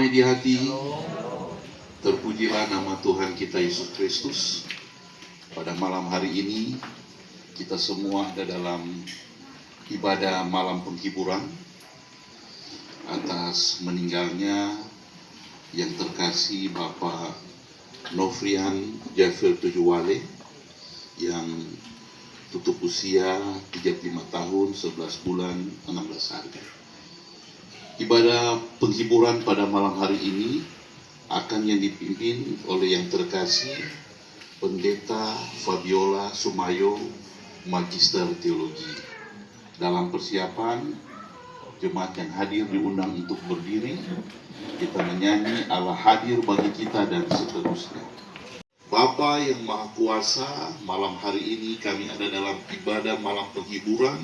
damai di hati. Terpujilah nama Tuhan kita Yesus Kristus. Pada malam hari ini kita semua ada dalam ibadah malam penghiburan atas meninggalnya yang terkasih Bapak Nofrian Jaffer Tujuwale yang tutup usia 35 tahun, 11 bulan, 16 hari. Ibadah penghiburan pada malam hari ini akan yang dipimpin oleh yang terkasih Pendeta Fabiola Sumayo, Magister Teologi. Dalam persiapan, jemaat yang hadir diundang untuk berdiri, kita menyanyi Allah hadir bagi kita dan seterusnya. Bapa yang Maha Kuasa, malam hari ini kami ada dalam ibadah malam penghiburan.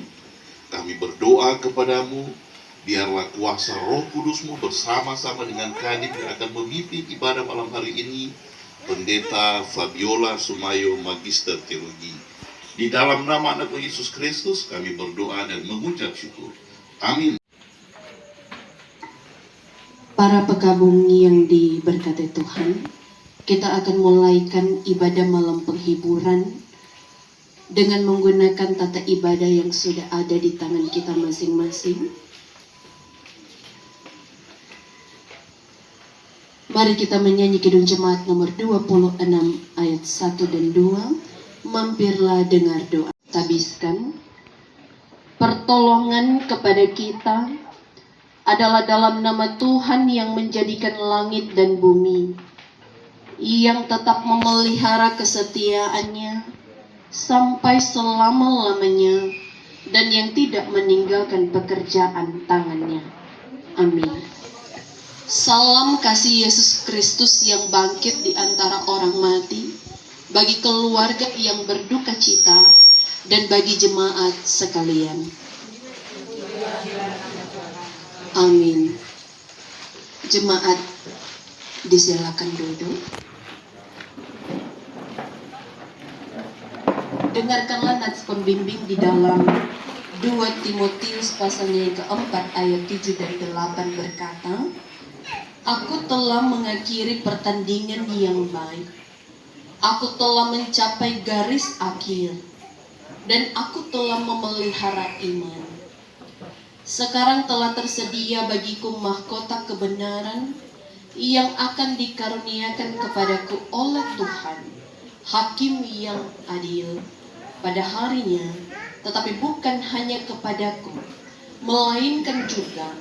Kami berdoa kepadamu, biarlah kuasa Roh Kudus-Mu bersama-sama dengan Kadip yang akan memimpin ibadah malam hari ini, Pendeta Fabiola Sumayo, Magister Teologi. Di dalam nama Anak Yesus Kristus kami berdoa dan mengucap syukur. Amin. Para pekabung yang diberkati Tuhan, kita akan mulaikan ibadah malam penghiburan dengan menggunakan tata ibadah yang sudah ada di tangan kita masing-masing. Mari kita menyanyi Kidung Jemaat nomor 26 ayat 1 dan 2. Mampirlah dengar doa. Tabiskan. Pertolongan kepada kita adalah dalam nama Tuhan yang menjadikan langit dan bumi, yang tetap memelihara kesetiaannya sampai selama-lamanya, dan yang tidak meninggalkan pekerjaan tangannya. Amin. Salam kasih Yesus Kristus yang bangkit di antara orang mati, bagi keluarga yang berduka cita, dan bagi jemaat sekalian. Amin. Jemaat disilakan duduk. Dengarkanlah nats pembimbing di dalam 2 Timotius pasalnya yang keempat ayat 7 dan 8 berkata, Aku telah mengakhiri pertandingan yang baik. Aku telah mencapai garis akhir. Dan aku telah memelihara iman. Sekarang telah tersedia bagiku mahkota kebenaran yang akan dikaruniakan kepadaku oleh Tuhan, Hakim yang adil, pada harinya, tetapi bukan hanya kepadaku, melainkan juga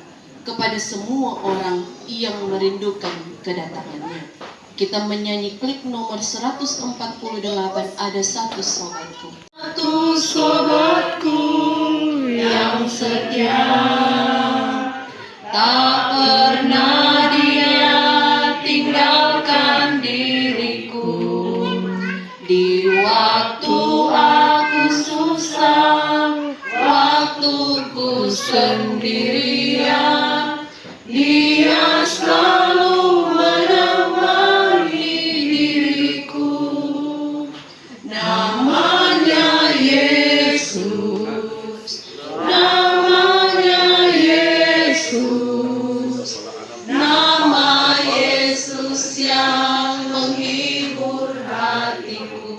kepada semua orang yang merindukan kedatangannya. Kita menyanyi klik nomor 148, ada satu sobatku. Satu sobatku yang setia, tak pernah dia tinggalkan diriku. Di waktu aku susah, waktuku sendirian, Dia selalu menemani diriku. Namanya Yesus, namanya Yesus, nama Yesus yang menghibur hatiku.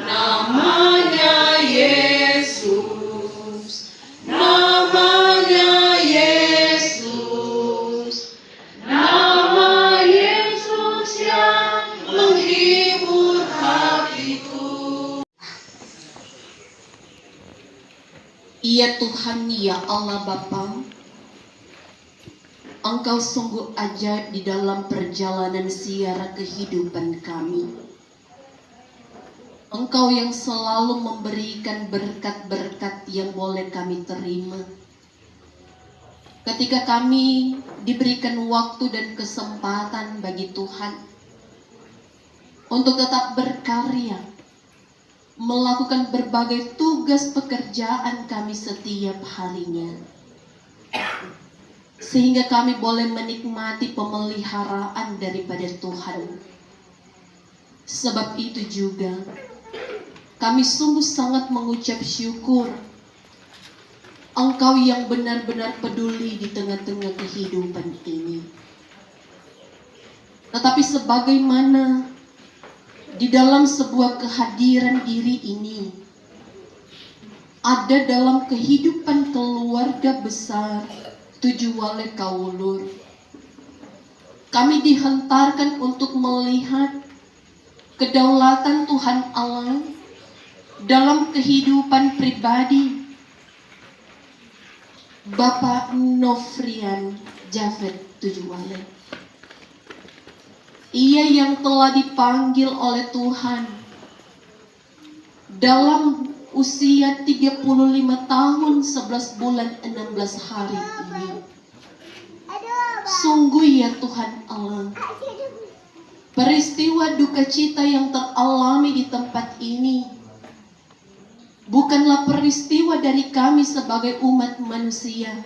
Namanya Yesus, namanya Yesus, nama Yesus yang menghibur hatiku. Ya Tuhan, ya Allah Bapa, Engkau sungguh ajaib di dalam perjalanan siara kehidupan kami. Engkau yang selalu memberikan berkat-berkat yang boleh kami terima. Ketika kami diberikan waktu dan kesempatan bagi Tuhan untuk tetap berkarya, melakukan berbagai tugas pekerjaan kami setiap harinya, sehingga kami boleh menikmati pemeliharaan daripada Tuhan. Sebab itu juga kami sungguh sangat mengucap syukur Engkau yang benar-benar peduli di tengah-tengah kehidupan ini. Tetapi sebagaimana di dalam sebuah kehadiran diri ini, ada dalam kehidupan keluarga besar Tujuh Wale Kaulur, kami dihantarkan untuk melihat kedaulatan Tuhan Allah dalam kehidupan pribadi Bapak Nofrian Javed Tujuh Wale. Ia yang telah dipanggil oleh Tuhan dalam usia 35 tahun 11 bulan 16 hari ini. Sungguh ya Tuhan Allah, peristiwa duka cita yang teralami di tempat ini bukanlah peristiwa dari kami sebagai umat manusia,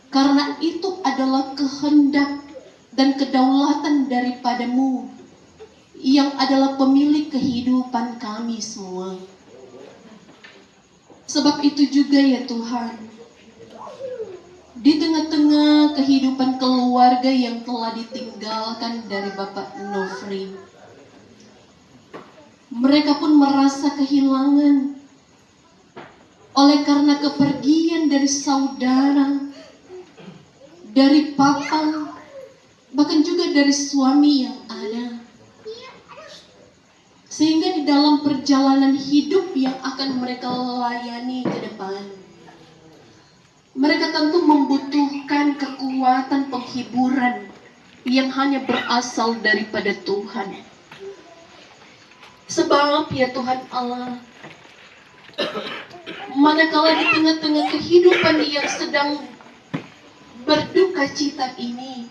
karena itu adalah kehendak dan kedaulatan daripadamu yang adalah pemilik kehidupan kami semua. Sebab itu juga ya Tuhan, di tengah-tengah kehidupan keluarga yang telah ditinggalkan dari Bapak Nofri, mereka pun merasa kehilangan oleh karena kepergian dari saudara, dari papa, bahkan juga dari suami yang ada. Sehingga di dalam perjalanan hidup yang akan mereka layani ke depan, mereka tentu membutuhkan kekuatan penghiburan yang hanya berasal daripada Tuhan. Sebab ya Tuhan Allah, manakala di tengah-tengah kehidupan yang sedang berduka cita ini,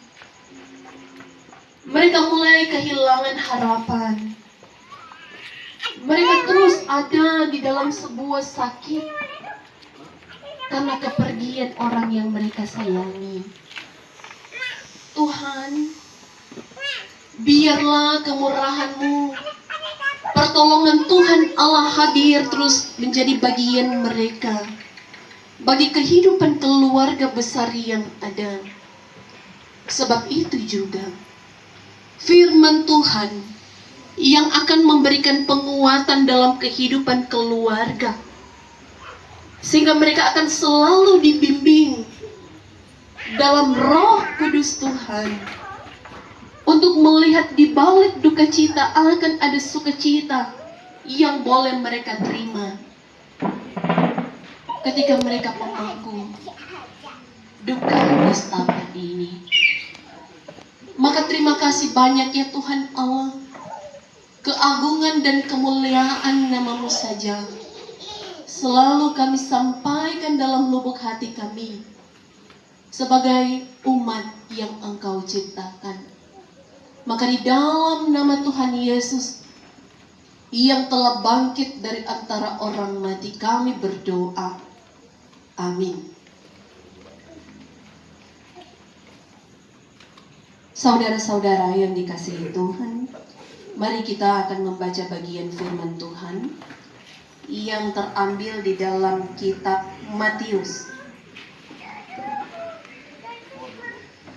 mereka mulai kehilangan harapan. Mereka terus ada di dalam sebuah sakit karena kepergian orang yang mereka sayangi. Tuhan, biarlah kemurahan-Mu, pertolongan Tuhan Allah hadir terus menjadi bagian mereka, bagi kehidupan keluarga besar yang ada. Sebab itu juga firman Tuhan yang akan memberikan penguatan dalam kehidupan keluarga, sehingga mereka akan selalu dibimbing dalam Roh Kudus Tuhan untuk melihat di balik duka cita akan ada sukacita yang boleh mereka terima ketika mereka mengaku duka nestapa ini. Maka terima kasih banyak ya Tuhan Allah, keagungan dan kemuliaan nama-Mu saja selalu kami sampaikan dalam lubuk hati kami sebagai umat yang Engkau ciptakan. Maka di dalam nama Tuhan Yesus yang telah bangkit dari antara orang mati, kami berdoa. Amin. Saudara-saudara yang dikasihi Tuhan, mari kita akan membaca bagian firman Tuhan yang terambil di dalam kitab Matius.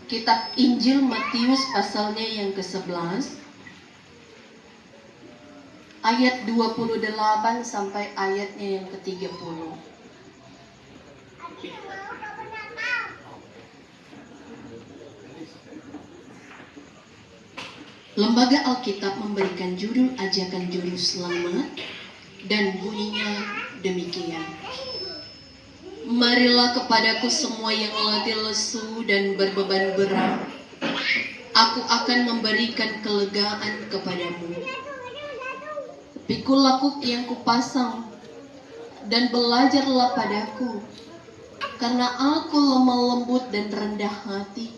Kitab Injil Matius pasalnya yang ke-11, ayat 28 sampai ayatnya yang ke-30. Lembaga Alkitab memberikan judul ajakan juru selamat dan bunyinya demikian. Marilah kepadaku semua yang letih lesu dan berbeban berat, aku akan memberikan kelegaan kepadamu. Pikul lakuk yang kupasang dan belajarlah padaku, karena aku lemah lembut dan rendah hati,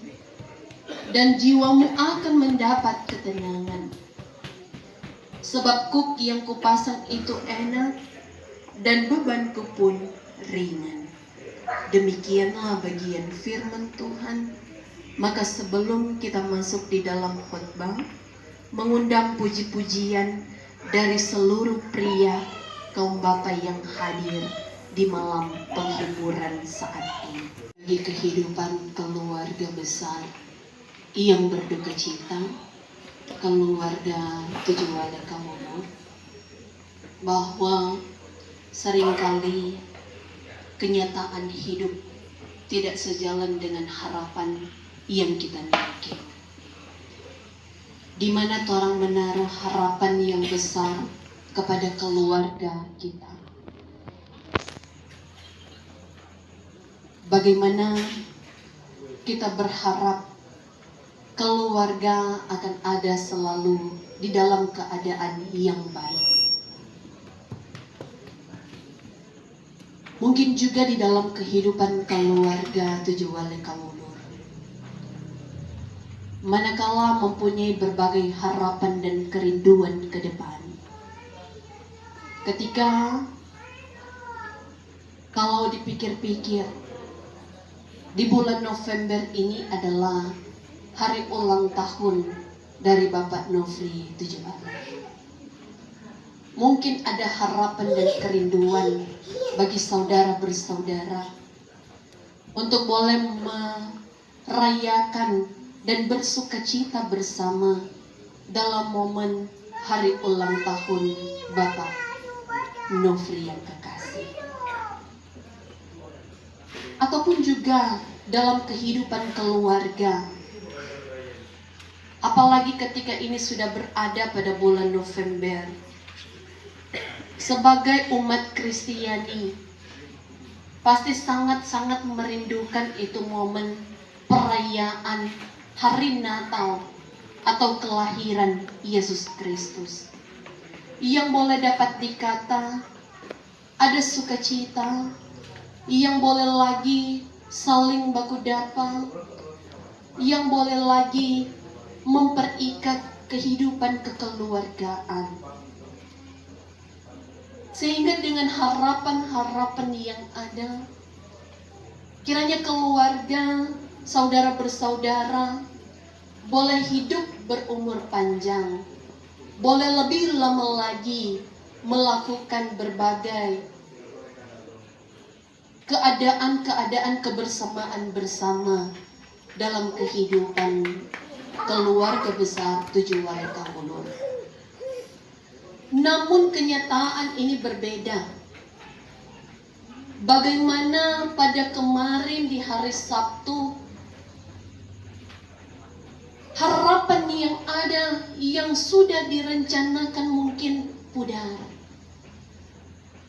dan jiwamu akan mendapat ketenangan. Sebab kuk yang kupasang itu enak, dan bebanku pun ringan. Demikianlah bagian firman Tuhan. Maka sebelum kita masuk di dalam khotbah, mengundang puji-pujian dari seluruh pria kaum bapa yang hadir di malam penghiburan saat ini. Bagi kehidupan keluarga besar yang berduka cita, keluarga Tujuwala Kamulur, bahwa seringkali kenyataan hidup tidak sejalan dengan harapan yang kita miliki. Di mana orang menaruh harapan yang besar kepada keluarga kita. Bagaimana kita berharap keluarga akan ada selalu di dalam keadaan yang baik. Mungkin juga di dalam kehidupan keluarga Tujuwala Kamulur, manakala mempunyai berbagai harapan dan kerinduan ke depan. Ketika kalau dipikir-pikir, di bulan November ini adalah hari ulang tahun dari Bapak Nofri Tujuwala. Mungkin ada harapan dan kerinduan bagi saudara bersaudara untuk boleh merayakan dan bersukacita bersama dalam momen hari ulang tahun Bapak Nofri yang kekasih. Ataupun juga dalam kehidupan keluarga, apalagi ketika ini sudah berada pada bulan November. Sebagai umat Kristiani, pasti sangat-sangat merindukan itu momen perayaan hari Natal atau kelahiran Yesus Kristus. Yang boleh dapat dikata ada sukacita, yang boleh lagi saling baku dapa, yang boleh lagi memperikat kehidupan kekeluargaan. Sehingga dengan harapan-harapan yang ada, kiranya keluarga, saudara bersaudara, boleh hidup berumur panjang, boleh lebih lama lagi melakukan berbagai keadaan-keadaan kebersamaan bersama dalam kehidupan keluarga besar Tujuwala Kamulur. Namun kenyataan ini berbeda. Bagaimana pada kemarin di hari Sabtu, harapan yang ada yang sudah direncanakan mungkin pudar.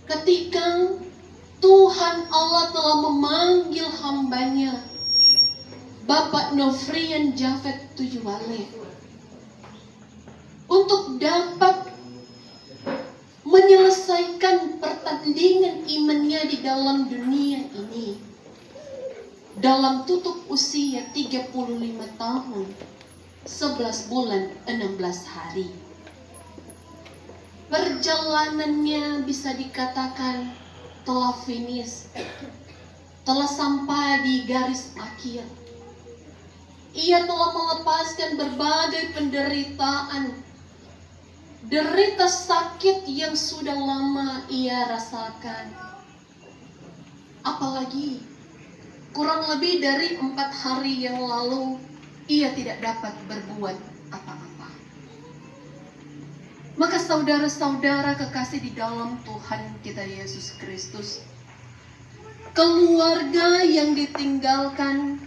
Ketika Tuhan Allah telah memanggil hambanya, Bapak Nofrian Japhet Tujuwala, untuk dapat menyelesaikan pertandingan imannya di dalam dunia ini dalam tutup usia 35 tahun 11 bulan 16 hari. Perjalanannya bisa dikatakan telah finish, telah sampai di garis akhir. Ia telah melepaskan berbagai penderitaan, derita sakit yang sudah lama ia rasakan. Apalagi kurang lebih dari 4 hari yang lalu ia tidak dapat berbuat apa-apa. Maka saudara-saudara kekasih di dalam Tuhan kita Yesus Kristus, keluarga yang ditinggalkan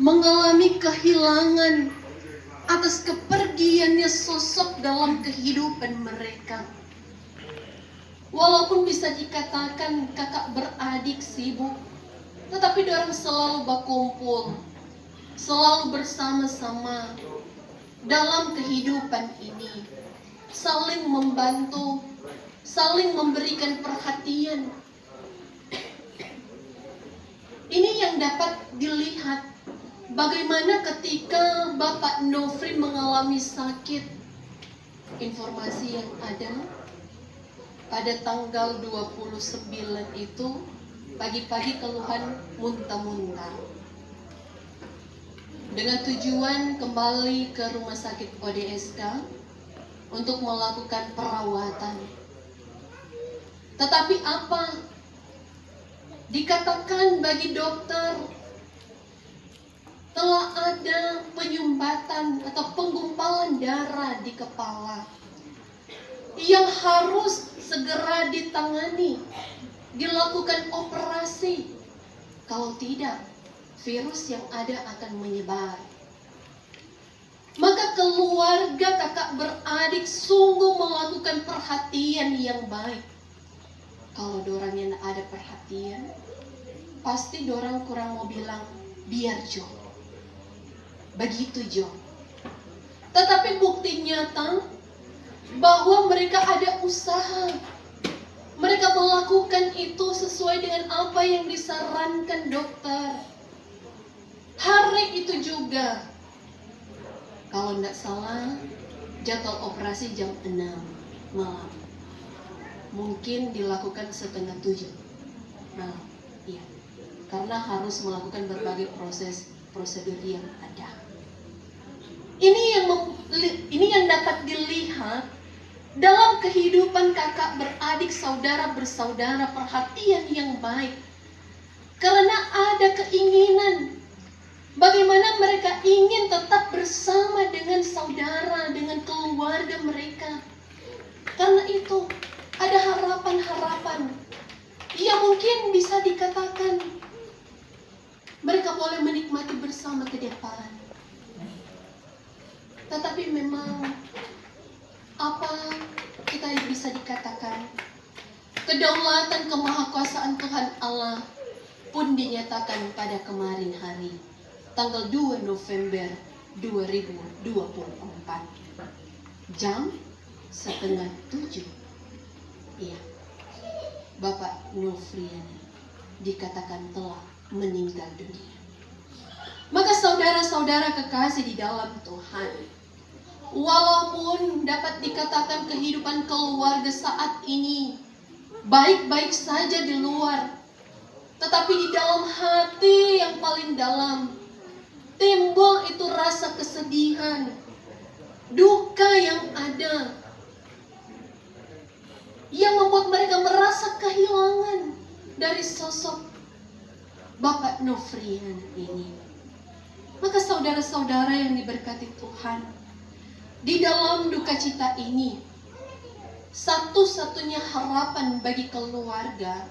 mengalami kehilangan atas kepergiannya sosok dalam kehidupan mereka. Walaupun bisa dikatakan kakak beradik sibuk, tetapi dorang selalu berkumpul, selalu bersama-sama dalam kehidupan ini, saling membantu, saling memberikan perhatian. Ini yang dapat dilihat bagaimana ketika Bapak Nofri mengalami sakit. Informasi yang ada pada tanggal 29 itu pagi-pagi keluhan muntah-muntah. Dengan tujuan kembali ke rumah sakit ODSK untuk melakukan perawatan. Tetapi apa Dikatakan bagi dokter telah ada penyumbatan atau penggumpalan darah di kepala yang harus segera ditangani, dilakukan operasi. Kalau tidak, virus yang ada akan menyebar. Maka keluarga kakak beradik sungguh melakukan perhatian yang baik. Kalau dorangnya ada perhatian, pasti dorang kurang mau bilang, biar Jo. Begitu Jo. Tetapi bukti nyata bahwa mereka ada usaha. Mereka melakukan itu sesuai dengan apa yang disarankan dokter. Hari itu juga, kalau tidak salah, jadwal operasi jam 6 malam. Mungkin dilakukan setengah 7 malam. Iya. Karena harus melakukan berbagai prosedur yang ada. Ini yang dapat dilihat dalam kehidupan kakak beradik, saudara bersaudara, perhatian yang baik. Karena ada keinginan bagaimana mereka ingin tetap bersama dengan saudara, dengan keluarga mereka. Karena itu ada harapan-harapan yang mungkin bisa dikatakan mereka boleh menikmati bersama ke depan. Tetapi memang apa kita bisa dikatakan, kedaulatan kemahakuasaan Tuhan Allah pun dinyatakan pada kemarin hari, tanggal 2 November 2024, jam 6:30. Iya, Bapak Nofriana dikatakan telah meninggal dunia. Maka saudara-saudara kekasih di dalam Tuhan, walaupun dapat dikatakan kehidupan keluarga saat ini baik-baik saja di luar, tetapi di dalam hati yang paling dalam timbul itu rasa kesedihan, duka yang ada, yang membuat mereka merasa kehilangan dari sosok Bapak Nofrian ini. Maka saudara-saudara yang diberkati Tuhan, di dalam duka cita ini, satu-satunya harapan bagi keluarga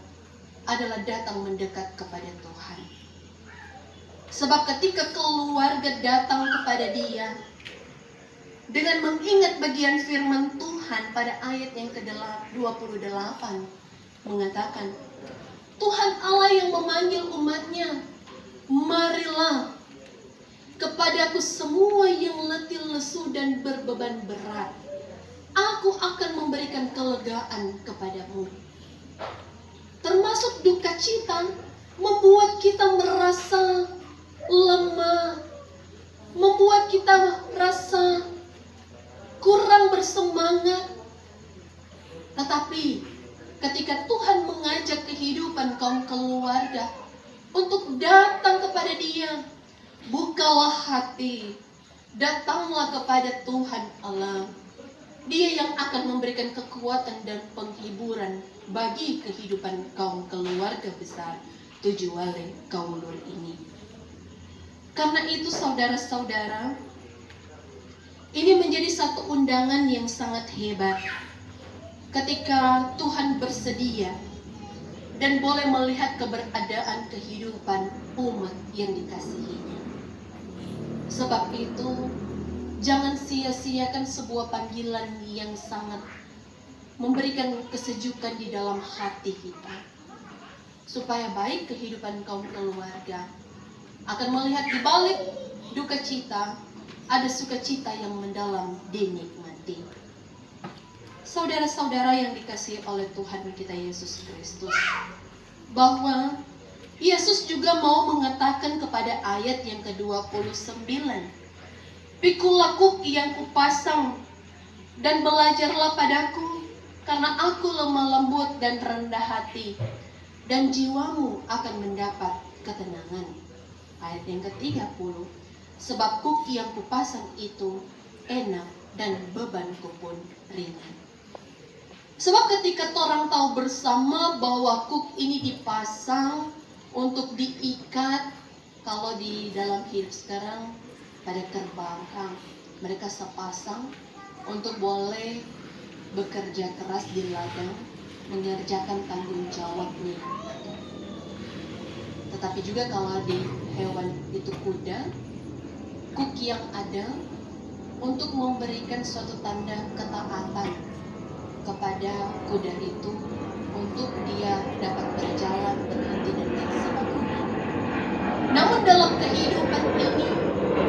adalah datang mendekat kepada Tuhan. Sebab ketika keluarga datang kepada Dia, dengan mengingat bagian firman Tuhan pada ayat yang ke-28 mengatakan, Tuhan Allah yang memanggil umatnya, marilah kepadaku semua yang letih lesu dan berbeban berat, aku akan memberikan kelegaan kepadamu. Termasuk duka cita membuat kita merasa lemah, membuat kita merasa kurang bersemangat. Tetapi ketika Tuhan mengajak kehidupan kaum keluarga untuk datang kepada Dia, bukalah hati, datanglah kepada Tuhan Allah. Dia yang akan memberikan kekuatan dan penghiburan bagi kehidupan kaum keluarga besar Tujuwale Kaulur ini. Karena itu saudara-saudara, ini menjadi satu undangan yang sangat hebat ketika Tuhan bersedia dan boleh melihat keberadaan kehidupan umat yang dikasihinya. Sebab itu, jangan sia-siakan sebuah panggilan yang sangat memberikan kesejukan di dalam hati kita. Supaya baik kehidupan kaum keluarga akan melihat di balik duka cita, ada sukacita yang mendalam dinikmati. Saudara-saudara yang dikasihi oleh Tuhan kita Yesus Kristus, bahwa Yesus juga mau mengatakan kepada ayat yang ke-29, Pikulah yang kupasang dan belajarlah padaku, karena aku lemah lembut dan rendah hati, dan jiwamu akan mendapat ketenangan. Ayat yang ke-30, sebab kuk yang kupasang itu enak dan bebanku pun ringan. Sebab ketika orang tahu bersama bahwa kuk ini dipasang untuk diikat. Kalau di dalam hidup sekarang pada terbangkang, mereka sepasang untuk boleh bekerja keras di ladang, mengerjakan tanggung jawabnya. Tetapi juga kalau di hewan itu kuda, kuk yang ada untuk memberikan suatu tanda ketaatan kepada kuda itu untuk dia dapat berjalan, berhenti dan lain sebagainya. Namun dalam kehidupan ini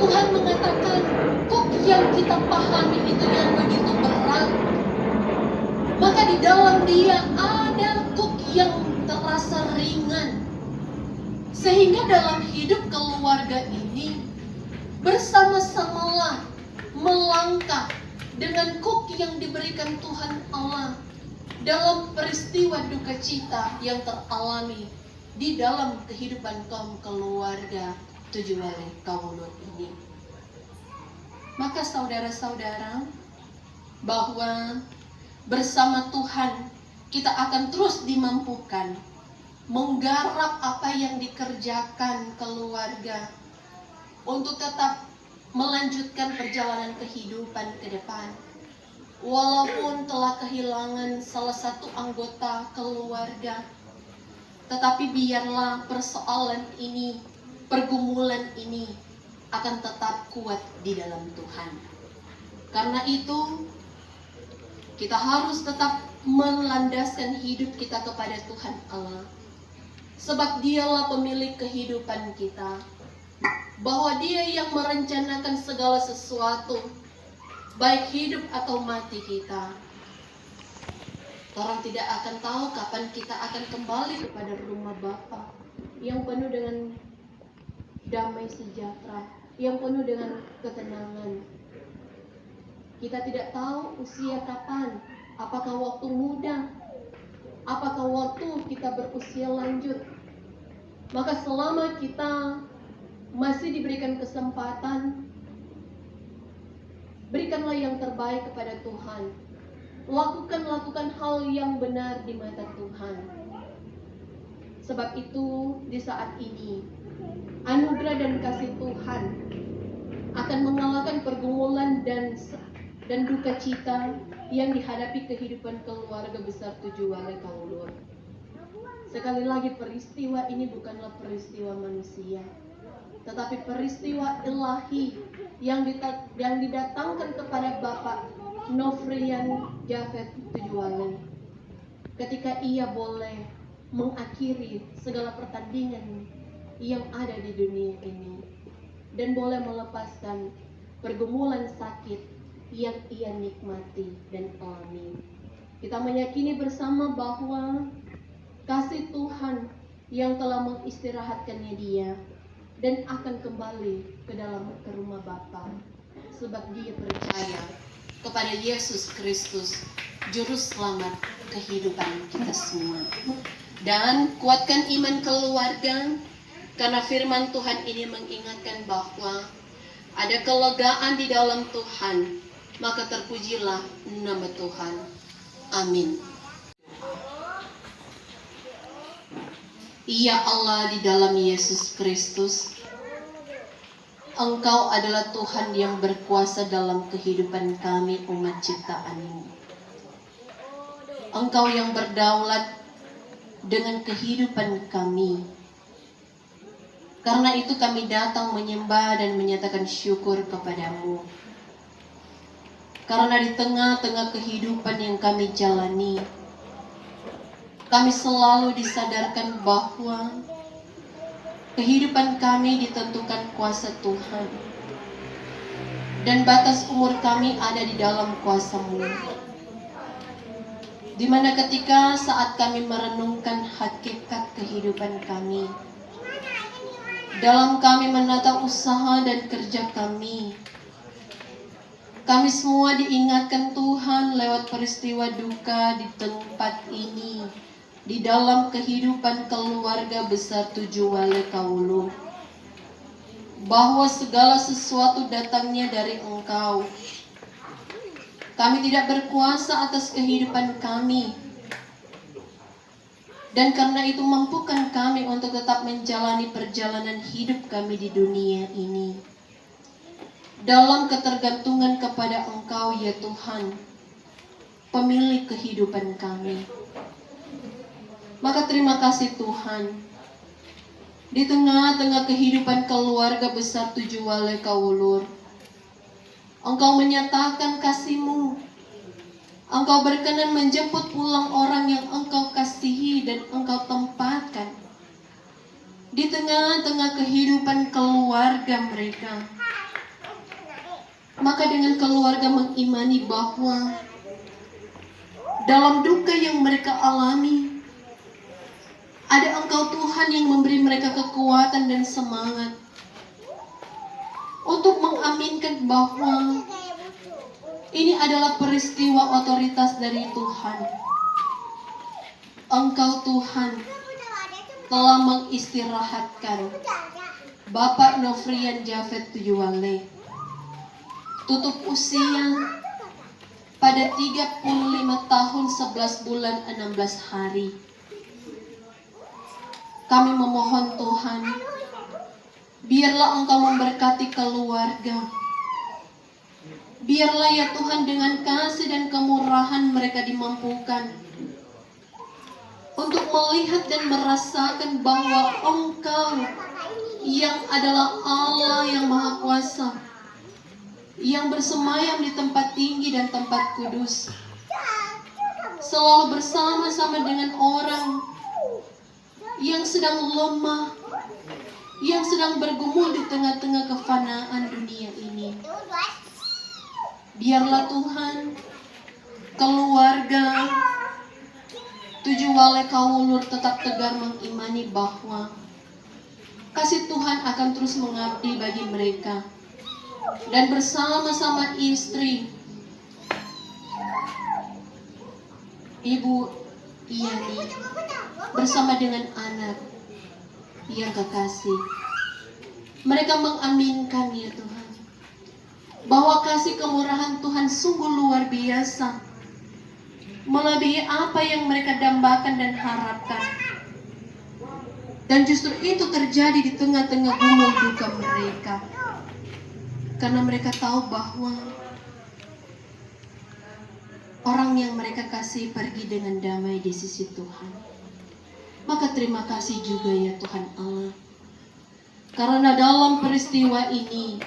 Tuhan mengatakan kuk yang kita pahami itu yang begitu berat, maka di dalam dia ada kuk yang terasa ringan, sehingga dalam hidup keluarga ini bersama-samalah melangkah dengan kuk yang diberikan Tuhan Allah dalam peristiwa duka cita yang teralami di dalam kehidupan kaum keluarga Tujuwale Kawulur ini. Maka saudara-saudara, bahwa bersama Tuhan kita akan terus dimampukan menggarap apa yang dikerjakan keluarga untuk tetap melanjutkan perjalanan kehidupan ke depan. Walaupun telah kehilangan salah satu anggota keluarga, tetapi biarlah persoalan ini, pergumulan ini akan tetap kuat di dalam Tuhan. Karena itu, kita harus tetap melandaskan hidup kita kepada Tuhan Allah. Sebab dialah pemilik kehidupan kita. Bahwa dia yang merencanakan segala sesuatu, baik hidup atau mati kita. Orang tidak akan tahu kapan kita akan kembali kepada rumah Bapa yang penuh dengan damai sejahtera, yang penuh dengan ketenangan. Kita tidak tahu usia kapan, apakah waktu muda, apakah waktu kita berusia lanjut. Maka selama kita masih diberikan kesempatan, berikanlah yang terbaik kepada Tuhan. Lakukan hal yang benar di mata Tuhan. Sebab itu di saat ini anugerah dan kasih Tuhan akan mengalahkan pergumulan dan duka cita yang dihadapi kehidupan keluarga besar Tujuwale Kawulur. Sekali lagi, peristiwa ini bukanlah peristiwa manusia, tetapi peristiwa ilahi yang didatangkan kepada Bapak Nofrian Japhet Tujuwale ketika ia boleh mengakhiri segala pertandingan yang ada di dunia ini dan boleh melepaskan pergumulan sakit yang ia nikmati dan alami. Kita meyakini bersama bahwa kasih Tuhan yang telah mengistirahatkannya dia dan akan kembali ke rumah Bapa, sebab dia percaya kepada Yesus Kristus, Juru Selamat kehidupan kita semua. Dan kuatkan iman keluarga, karena firman Tuhan ini mengingatkan bahwa ada kelegaan di dalam Tuhan, maka terpujilah nama Tuhan. Amin. Ya Allah, di dalam Yesus Kristus, Engkau adalah Tuhan yang berkuasa dalam kehidupan kami umat ciptaan-Mu. Engkau yang berdaulat dengan kehidupan kami. Karena itu kami datang menyembah dan menyatakan syukur kepadamu. Karena di tengah-tengah kehidupan yang kami jalani, kami selalu disadarkan bahwa kehidupan kami ditentukan kuasa Tuhan. Dan batas umur kami ada di dalam kuasa-Mu. Di mana ketika saat kami merenungkan hakikat kehidupan kami, dalam kami menata usaha dan kerja kami semua diingatkan Tuhan lewat peristiwa duka di tempat ini, di dalam kehidupan keluarga besar Tujuwale Kawulur, bahwa segala sesuatu datangnya dari Engkau. Kami tidak berkuasa atas kehidupan kami, Dan karena itu mampukan kami untuk tetap menjalani perjalanan hidup kami di dunia ini dalam ketergantungan kepada Engkau ya Tuhan, pemilik kehidupan kami. Maka terima kasih Tuhan, di tengah-tengah kehidupan keluarga besar Tujuh Wale Kawulur, Engkau menyatakan kasih-Mu. Engkau berkenan menjemput pulang orang yang Engkau kasihi dan Engkau tempatkan di tengah-tengah kehidupan keluarga mereka. Maka dengan keluarga mengimani bahwa dalam duka yang mereka alami, ada Engkau Tuhan yang memberi mereka kekuatan dan semangat untuk mengaminkan bahwa ini adalah peristiwa otoritas dari Tuhan. Engkau Tuhan telah mengistirahatkan Bapak Nofrian Jafet Tujuh Wale, tutup usia pada 35 tahun 11 bulan 16 hari. Kami memohon Tuhan, biarlah Engkau memberkati keluarga. Biarlah ya Tuhan dengan kasih dan kemurahan mereka dimampukan untuk melihat dan merasakan bahwa Engkau yang adalah Allah yang Maha Kuasa, yang bersemayam di tempat tinggi dan tempat kudus, selalu bersama-sama dengan orang yang sedang lemah, yang sedang bergumul di tengah-tengah kefanaan dunia ini. Biarlah Tuhan, keluarga Tujuh Wale Kawulur tetap tegar mengimani bahwa kasih Tuhan akan terus mengabdi bagi mereka. Dan bersama-sama istri Ibu Yani, bersama dengan anak yang kekasih, mereka mengaminkan ya Tuhan, bahwa kasih kemurahan Tuhan sungguh luar biasa, melebihi apa yang mereka dambakan dan harapkan. Dan justru itu terjadi di tengah-tengah gumul duka mereka, karena mereka tahu bahwa orang yang mereka kasih pergi dengan damai di sisi Tuhan. Maka terima kasih juga ya Tuhan Allah, karena dalam peristiwa ini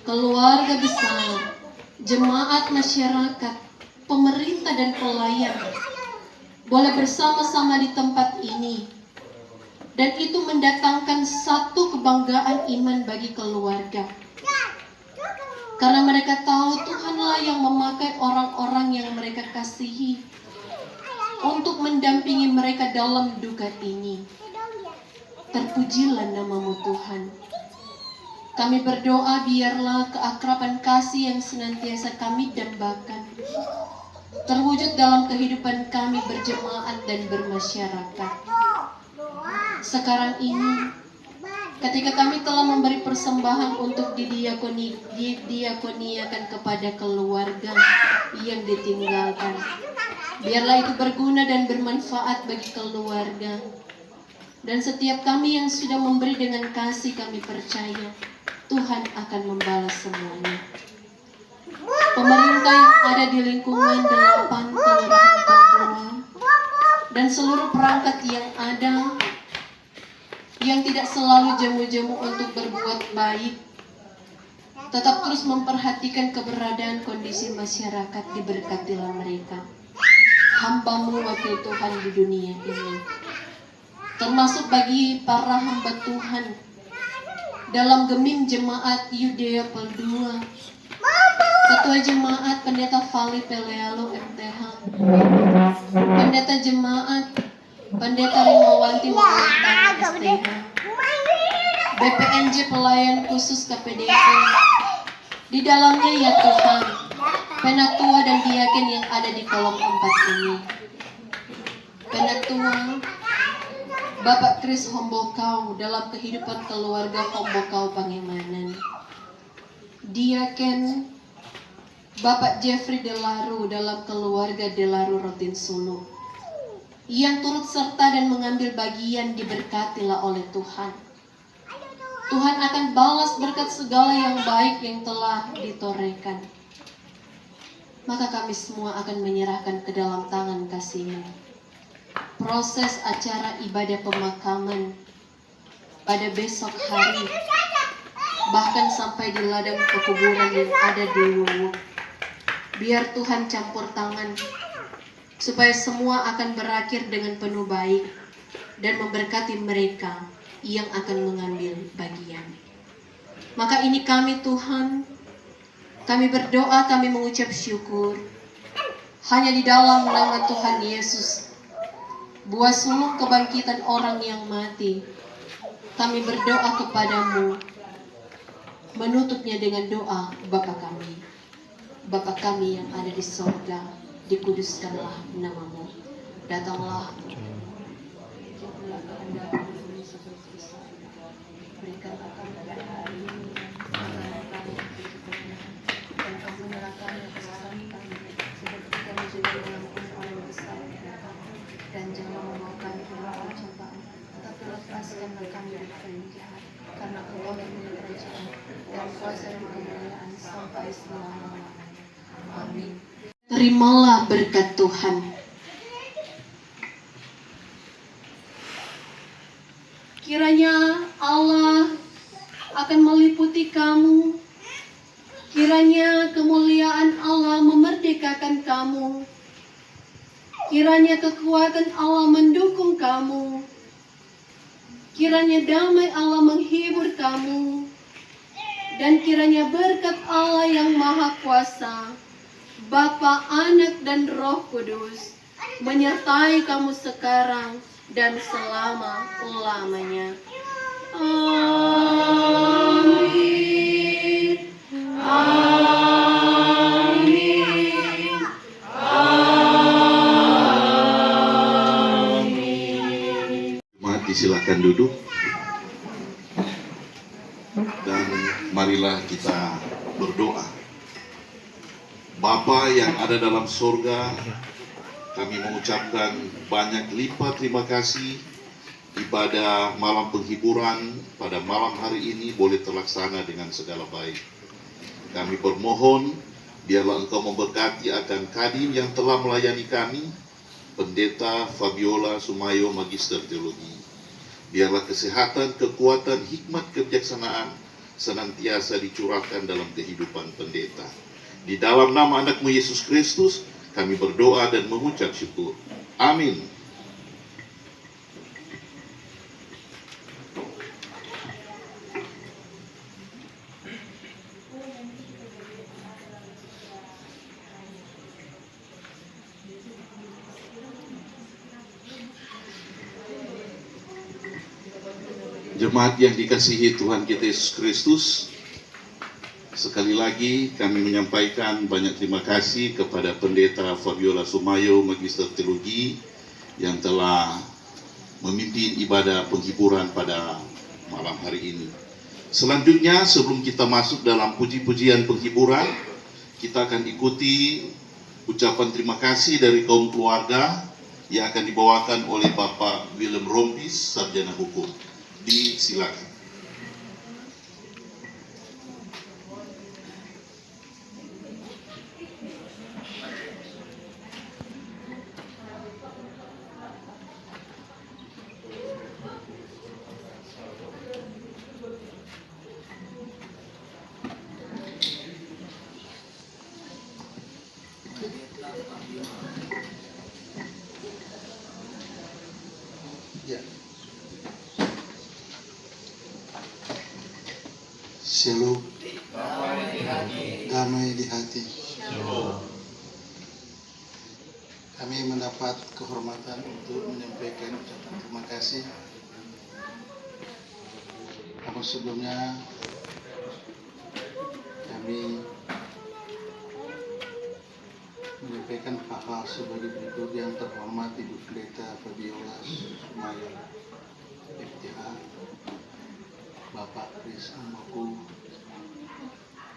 keluarga besar, jemaat masyarakat, pemerintah dan pelayan boleh bersama-sama di tempat ini, dan itu mendatangkan satu kebanggaan iman bagi keluarga, karena mereka tahu Tuhanlah yang memakai orang-orang yang mereka kasihi untuk mendampingi mereka dalam duka ini. Terpujilah nama-Mu Tuhan. Kami berdoa biarlah keakraban kasih yang senantiasa kami dambakan terwujud dalam kehidupan kami berjemaat dan bermasyarakat. Sekarang ini, ketika kami telah memberi persembahan untuk didiakoniakan kepada keluarga yang ditinggalkan, biarlah itu berguna dan bermanfaat bagi keluarga. Dan setiap kami yang sudah memberi dengan kasih, kami percaya Tuhan akan membalas semuanya. Pemerintah yang ada di lingkungan 8 kelurahan Papua dan seluruh perangkat yang ada, yang tidak selalu jemu-jemu untuk berbuat baik, tetap terus memperhatikan keberadaan kondisi masyarakat, diberkatilah mereka. Hamba-Mu wakil Tuhan di dunia ini, termasuk bagi para hamba Tuhan dalam gemim jemaat Yudea Peldua, Ketua Jemaat Pendeta Fali Pelealo MTH, Pendeta Jemaat Pendeta Rimawanti Wawetang STH, BPNJ Pelayan Khusus KPDP, di dalamnya ya Tuhan, Penatua dan diaken yang ada di kolom 4 ini. Penatua Bapak Kris Hombokau dalam kehidupan keluarga Hombokau Pangemanan. Diaken Bapak Jeffrey Delaru dalam keluarga Delaru Rotin Sulu. yang turut serta dan mengambil bagian diberkatilah oleh Tuhan. Tuhan akan balas berkat segala yang baik yang telah ditorehkan. Maka kami semua akan menyerahkan ke dalam tangan kasih-Mu proses acara ibadah pemakaman pada besok hari, bahkan sampai di ladang pekuburan yang ada di Luwuk. Biar Tuhan campur tangan, supaya semua akan berakhir dengan penuh baik dan memberkati mereka yang akan mengambil bagian. Maka ini kami Tuhan, kami berdoa, kami mengucap syukur hanya di dalam nama Tuhan Yesus, buah sulung kebangkitan orang yang mati. Kami berdoa kepadamu, menutupnya dengan doa Bapa kami. Bapa kami yang ada di sorga, dikuduskanlah namamu. Datanglah berikan kami pada hari ini dan ampunilah kami kesalahan kami seperti kami juga mengampuni orang besar dan jangan membawa kami ke dalam pencobaan, tetapi lepaskanlah kami dari yang jahat, karena Engkau yang punya kerajaan dan kuasa dan kemuliaan sampai selama-lamanya. Amin. Terimalah berkat Tuhan. Kiranya Allah akan meliputi kamu. Kiranya kemuliaan Allah memerdekakan kamu. Kiranya kekuatan Allah mendukung kamu. Kiranya damai Allah menghibur kamu. Dan kiranya berkat Allah yang Maha Kuasa, Bapa, Anak, dan Roh Kudus menyertai kamu sekarang dan selama-lamanya. Amin. Amin. Amin. Jemaat disilakan duduk dan marilah kita berdoa. Bapa yang ada dalam surga, kami mengucapkan banyak lipat terima kasih ibadah malam penghiburan pada malam hari ini boleh terlaksana dengan segala baik. Kami bermohon, biarlah Engkau memberkati akan Kadin yang telah melayani kami, Pendeta Fabiola Sumayo, Magister Teologi. Biarlah kesehatan, kekuatan, hikmat, kebijaksanaan senantiasa dicurahkan dalam kehidupan pendeta. Di dalam nama Anak-Mu Yesus Kristus, kami berdoa dan mengucap syukur. Amin. Jemaat yang dikasihi Tuhan kita Yesus Kristus, sekali lagi kami menyampaikan banyak terima kasih kepada Pendeta Fabiola Sumayo, Magister Teologi, yang telah memimpin ibadah penghiburan pada malam hari ini. Selanjutnya, sebelum kita masuk dalam puji-pujian penghiburan, kita akan ikuti ucapan terima kasih dari kaum keluarga yang akan dibawakan oleh Bapak Willem Rompis, Sarjana Hukum. Disilakan. Ya. Shalom. Damai di hati. Kami mendapat kehormatan untuk menyampaikan ucapan terima kasih. Namun sebelumnya kami menyampaikan hal-hal sebagai berikut. Yang terhormat Ibu Pendeta Fabiola Sumayo, FTH, Bapak Kris Ambaku,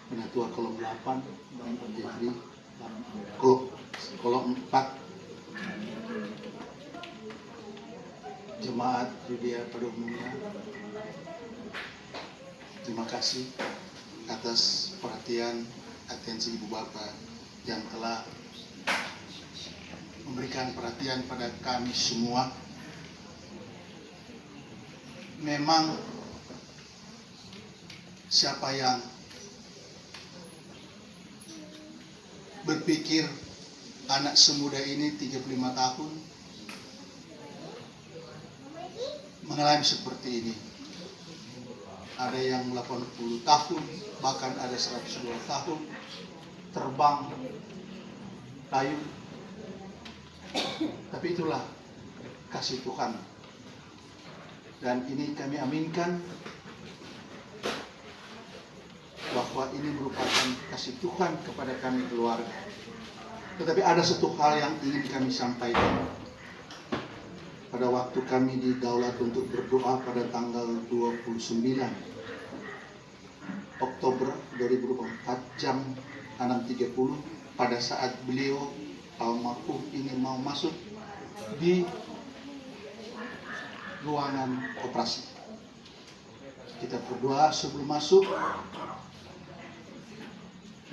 Penatua Kolom 8, Bapak Jeffrey, Kolom 4, jemaat Yudea pada umumnya, terima kasih atas perhatian atensi Ibu Bapak yang telah memberikan perhatian pada kami semua. Memang siapa yang berpikir anak semuda ini 35 tahun mengalami seperti ini. Ada yang 80 tahun, bahkan ada 102 tahun, terbang, layu. Tapi itulah kasih Tuhan. Dan ini kami aminkan bahwa ini merupakan kasih Tuhan kepada kami keluarga. Tetapi ada satu hal yang ingin kami sampaikan. Pada waktu kami didaulat untuk berdoa pada tanggal 29 Oktober 2024 jam 6.30, pada saat beliau almarhum ini mau masuk di ruangan operasi. Kita berdoa sebelum masuk,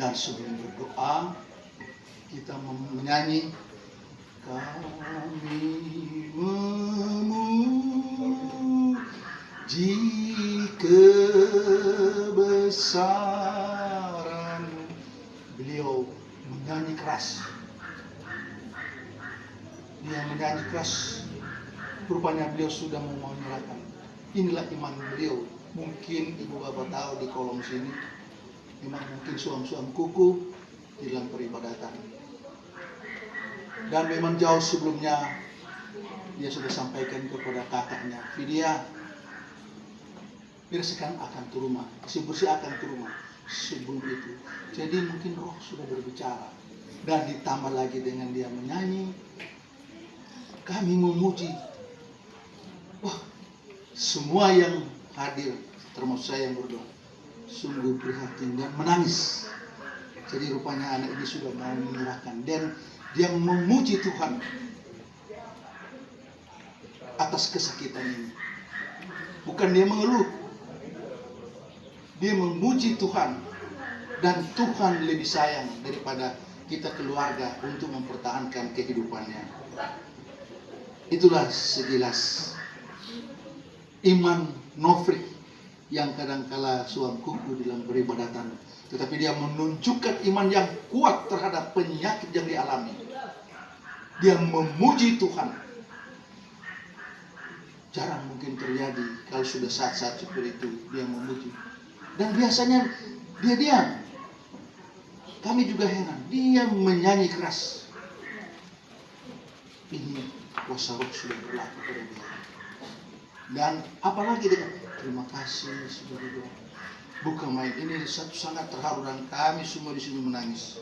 dan sebelum berdoa kita menyanyi, kami memuji kebesaran. Beliau menyanyi keras. Dia menyanyi keras. Rupanya beliau sudah mau menyerahkan. Inilah iman beliau. Mungkin Ibu Bapak tahu di kolom sini, memang mungkin suam-suam kuku di dalam peribadatan. Dan memang jauh sebelumnya dia sudah sampaikan kepada kakaknya, Vidya, bersihkan akan ke rumah, bersih akan ke rumah sebelum itu. Jadi mungkin roh sudah berbicara. Dan ditambah lagi dengan dia menyanyi, kami memuji. Wah, semua yang hadir, termasuk saya yang berdoa, sungguh prihatin dan menangis. Jadi rupanya anak ini sudah mau menyerahkan, dan dia memuji Tuhan atas kesakitan ini. Bukan dia mengeluh, dia memuji Tuhan, dan Tuhan lebih sayang daripada kita keluarga untuk mempertahankan kehidupannya. Itulah sekilas iman Nofri yang kadangkala suam kuku dalam peribadatan, tetapi dia menunjukkan iman yang kuat terhadap penyakit yang dialami. Dia memuji Tuhan. Jarang mungkin terjadi kalau sudah saat-saat seperti itu dia memuji. Dan biasanya dia diam. Kami juga heran, dia menyanyi keras. Ini kuasa roh sudah berlaku pada dia. Dan apalagi dengan terima kasih sudah berdoa. Bukan main, ini satu sangat terharu dan kami semua di sini menangis.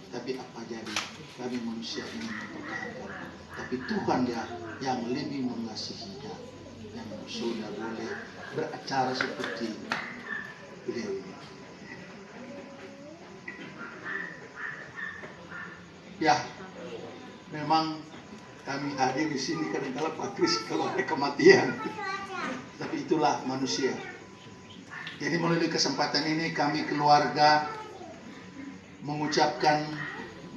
Tapi apa jadi, kami manusia ini mempertahankan. Tapi Tuhan dia yang lebih mengasihinya, yang sudah boleh beracara seperti beliau ini. Ya, memang kami hadir di sini kadang-kala Pak Kris kalau ada kematian. Tapi itulah manusia. Jadi melalui kesempatan ini kami keluarga mengucapkan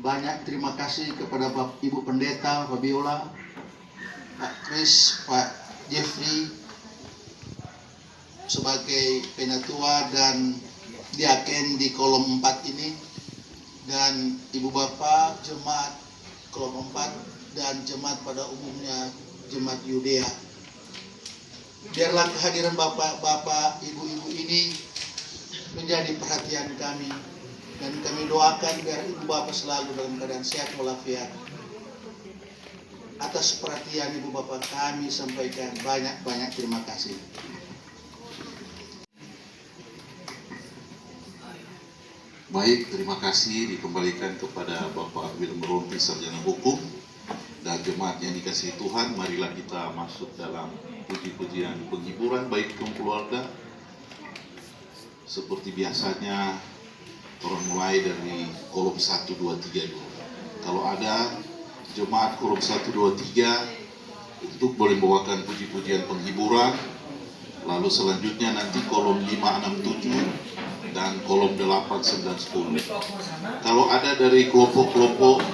banyak terima kasih kepada Ibu Pendeta Fabiola, Pak Kris, Pak Jeffrey sebagai penatua dan diaken di kolom 4 ini, dan Ibu Bapak jemaat kolom 4 dan jemaat pada umumnya jemaat Yudea. Biarlah kehadiran bapak-bapak, ibu-ibu ini menjadi perhatian kami, dan kami doakan biar Ibu Bapak selalu dalam keadaan sehat walafiat. Atas perhatian Ibu Bapak kami sampaikan banyak-banyak terima kasih. Baik, terima kasih dikembalikan kepada Bapak Wilm Rompi, Sarjana Hukum, dan jemaat yang dikasihi Tuhan. Marilah kita masuk dalam puji-pujian penghiburan baik keluarga. Seperti biasanya, orang mulai dari kolom 1, 2, 3 dulu. Kalau ada jemaat kolom 1, 2, 3 untuk boleh membawakan puji-pujian penghiburan. Lalu selanjutnya nanti kolom 5, 6, 7 dan kolom 8, 9, 10. Kalau ada dari kelompok-kelompok